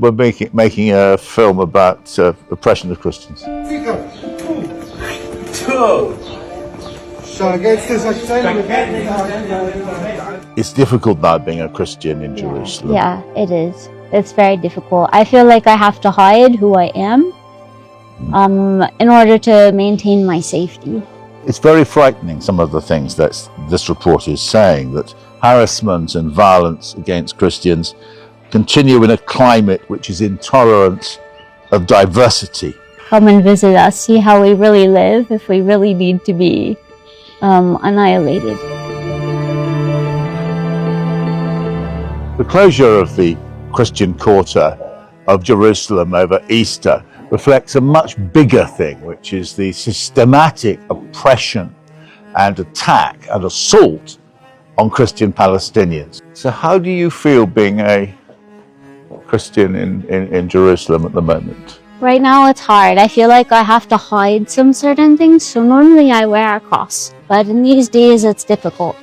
We're making a film about oppression of Christians. It's difficult now being a Christian in Jerusalem. Yeah, it is. It's very difficult. I feel like I have to hide who I am in order to maintain my safety. It's very frightening, some of the things that this report is saying, that harassment and violence against Christians continue in a climate which is intolerant of diversity. Come and visit us, see how we really live, if we really need to be annihilated. The closure of the Christian quarter of Jerusalem over Easter reflects a much bigger thing, which is the systematic oppression and attack and assault on Christian Palestinians. So how do you feel being a Christian in Jerusalem at the moment? Right now it's hard. I feel like I have to hide some certain things, so normally I wear a cross. But in these days it's difficult.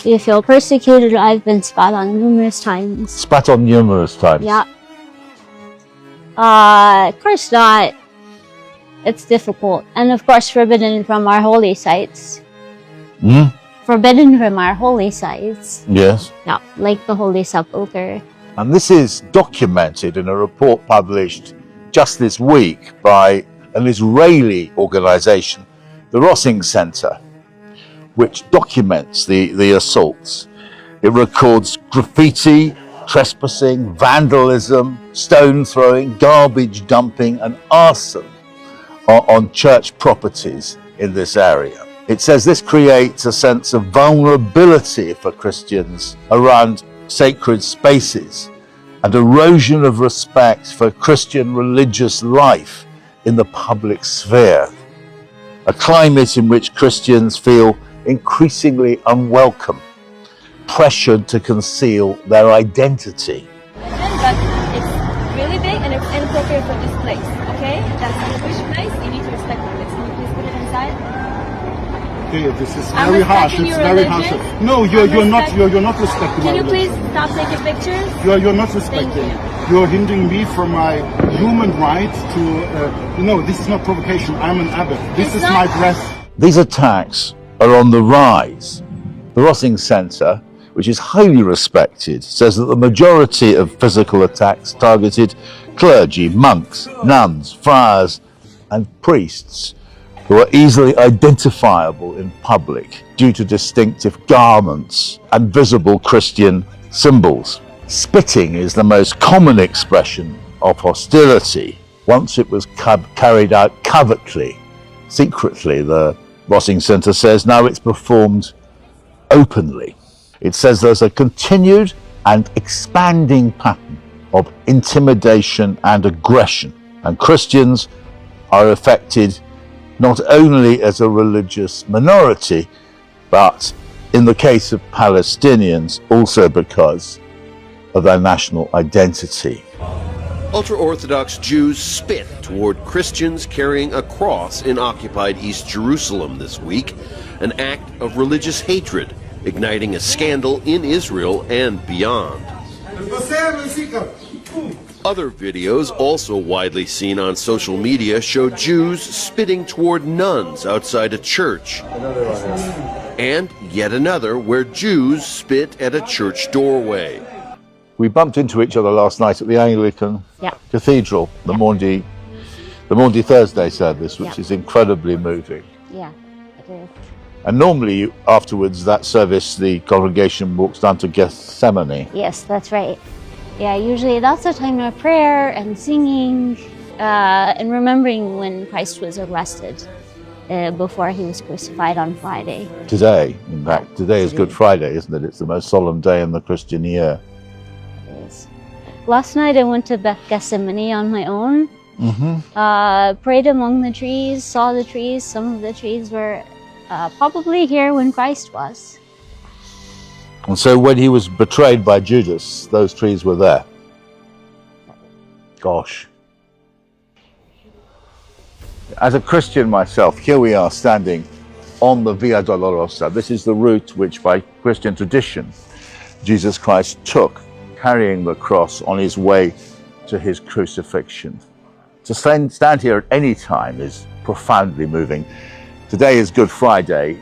You feel persecuted. I've been spat on numerous times. Spat on numerous times? Yeah. Of course not. It's difficult. And of course forbidden from our holy sites. Forbidden from our holy sites. Yes. Yeah, like the Holy Sepulchre. And this is documented in a report published just this week by an Israeli organization, the Rossing Center, which documents the assaults. It records graffiti, trespassing, vandalism, stone throwing, garbage dumping, and arson on church properties in this area. It says this creates a sense of vulnerability for Christians around sacred spaces and erosion of respect for Christian religious life in the public sphere. A climate in which Christians feel increasingly unwelcome, pressured to conceal their identity. But it's really big and it's inappropriate for this place, okay? That's celebration place, you need to respect it. Can you please put it inside? This is very harsh. It's very harsh. No, you're not respecting. Can you please stop taking pictures? You're not respecting. You're hindering me from my human right to. No, this is not provocation. I'm an abbot. This is my dress. These attacks are on the rise. The Rossing Center, which is highly respected, says that the majority of physical attacks targeted clergy, monks, nuns, friars, and priests, who are easily identifiable in public due to distinctive garments and visible Christian symbols. Spitting is the most common expression of hostility. Once it was carried out covertly, secretly, the Rossing Center says. Now it's performed openly. It says there's a continued and expanding pattern of intimidation and aggression, and Christians are affected not only as a religious minority, but in the case of Palestinians, also because of their national identity. Ultra-Orthodox Jews spit toward Christians carrying a cross in occupied East Jerusalem this week, an act of religious hatred, igniting a scandal in Israel and beyond. Other videos, also widely seen on social media, show Jews spitting toward nuns outside a church. And yet another where Jews spit at a church doorway. We bumped into each other last night at the Anglican Cathedral, the Maundy Thursday service, which is incredibly moving. Yeah, it is. And normally afterwards that service, the congregation walks down to Gethsemane. Yes, that's right. Yeah, usually that's a time of prayer and singing and remembering when Christ was arrested before he was crucified on Friday. Today, in fact, today is Good Friday, isn't it? It's the most solemn day in the Christian year. It is. Last night I went to Gethsemane on my own, prayed among the trees, saw the trees. Some of the trees were probably here when Christ was. And so when he was betrayed by Judas, those trees were there. Gosh. As a Christian myself, here we are standing on the Via Dolorosa. This is the route which, by Christian tradition, Jesus Christ took, carrying the cross on his way to his crucifixion. To stand here at any time is profoundly moving. Today is Good Friday,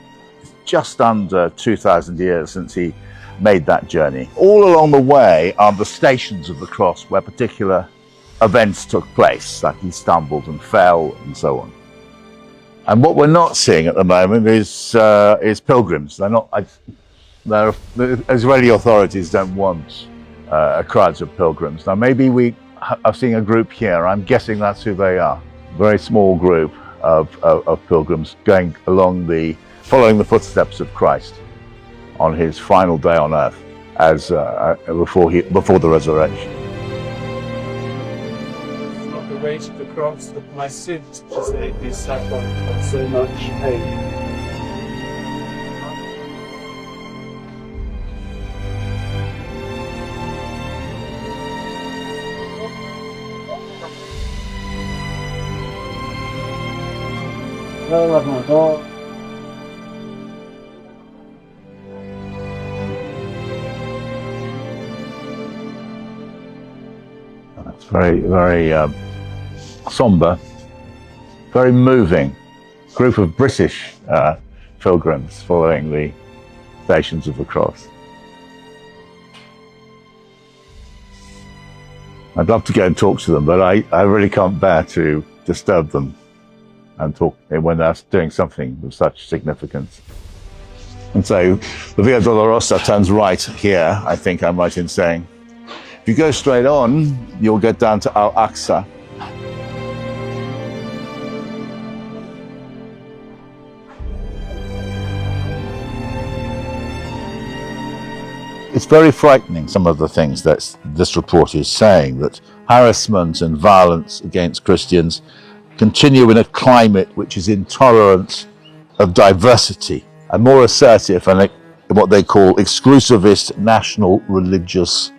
just under 2,000 years since he made that journey. All along the way are the stations of the cross where particular events took place, like he stumbled and fell and so on. And what we're not seeing at the moment is pilgrims. The Israeli authorities don't want crowds of pilgrims. Now maybe we are seeing a group here. I'm guessing that's who they are. Very small group of pilgrims going along following the footsteps of Christ on his final day on earth as before the resurrection. It's not the weight of the cross that my sins to save me suffer so much pain. It's very, very somber, very moving group of British pilgrims following the Stations of the Cross. I'd love to go and talk to them, but I really can't bear to disturb them and talk when they're doing something of such significance. And so the Via Dolorosa turns right here, I think I'm right in saying. If you go straight on, you'll get down to Al-Aqsa. It's very frightening, some of the things that this report is saying, that harassment and violence against Christians continue in a climate which is intolerant of diversity and more assertive and what they call exclusivist national religious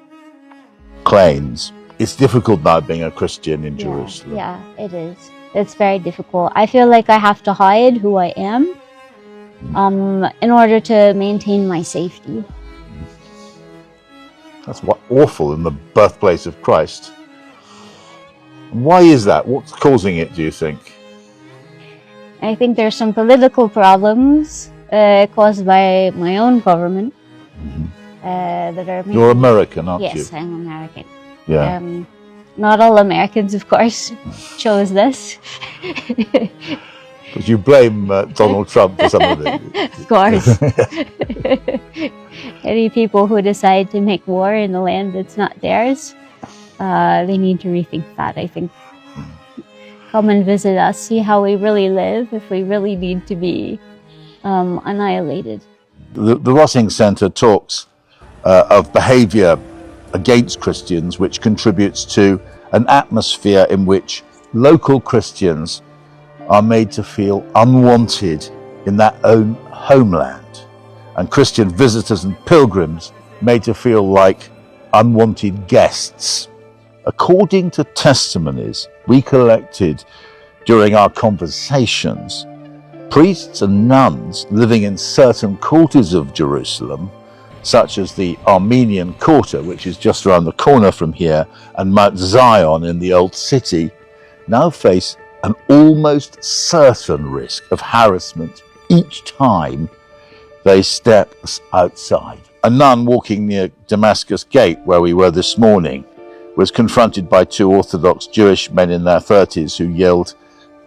claims. It's difficult now being a Christian in Jerusalem. Yeah, it is. It's very difficult. I feel like I have to hide who I am in order to maintain my safety. That's awful in the birthplace of Christ. Why is that? What's causing it, do you think? I think there's some political problems caused by my own government that are... You're American, aren't you? Yes, I'm American. Yeah. Not all Americans, of course, chose this. Because you blame Donald Trump for some of it. Of course. Any people who decide to make war in a land that's not theirs, they need to rethink that, I think. Come and visit us, see how we really live, if we really need to be annihilated. The Rossing Centre talks of behaviour against Christians which contributes to an atmosphere in which local Christians are made to feel unwanted in their own homeland, and Christian visitors and pilgrims made to feel like unwanted guests. According to testimonies we collected during our conversations, priests and nuns living in certain quarters of Jerusalem, such as the Armenian Quarter, which is just around the corner from here, and Mount Zion in the Old City, now face an almost certain risk of harassment each time they step outside. A nun walking near Damascus Gate, where we were this morning, was confronted by two Orthodox Jewish men in their 30s who yelled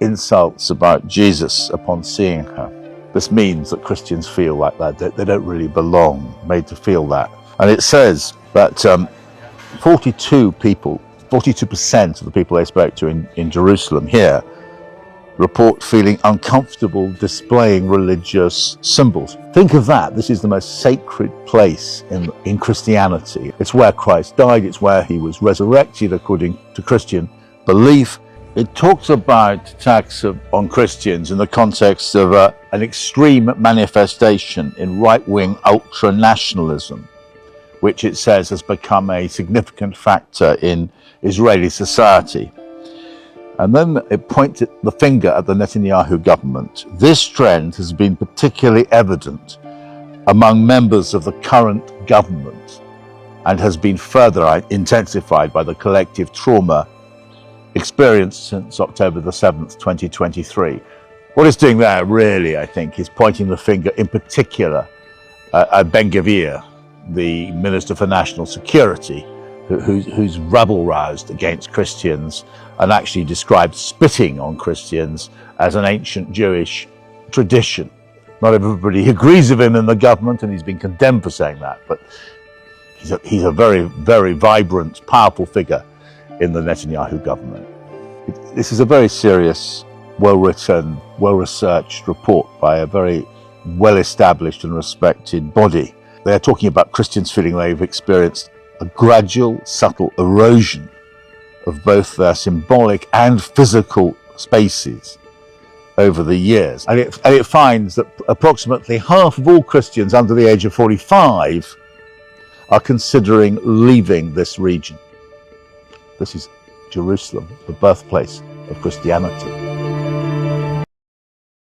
insults about Jesus upon seeing her. This means that Christians feel like that, they don't really belong, made to feel that. And it says that 42% of the people they spoke to in Jerusalem here report feeling uncomfortable displaying religious symbols. Think of that. This is the most sacred place in Christianity. It's where Christ died. It's where he was resurrected according to Christian belief. It talks about attacks on Christians in the context of an extreme manifestation in right-wing ultra-nationalism, which it says has become a significant factor in Israeli society. And then it pointed the finger at the Netanyahu government. This trend has been particularly evident among members of the current government, and has been further intensified by the collective trauma experienced since October the 7th, 2023. What it's doing there, really, I think, is pointing the finger in particular at Ben-Gvir, the Minister for National Security, who's rabble-roused against Christians and actually described spitting on Christians as an ancient Jewish tradition. Not everybody agrees with him in the government, and he's been condemned for saying that, but he's a very, very vibrant, powerful figure in the Netanyahu government. This is a very serious, well-written, well-researched report by a very well-established and respected body. They are talking about Christians feeling they've experienced a gradual, subtle erosion of both their symbolic and physical spaces over the years. And it finds that approximately half of all Christians under the age of 45 are considering leaving this region. This is Jerusalem, the birthplace of Christianity.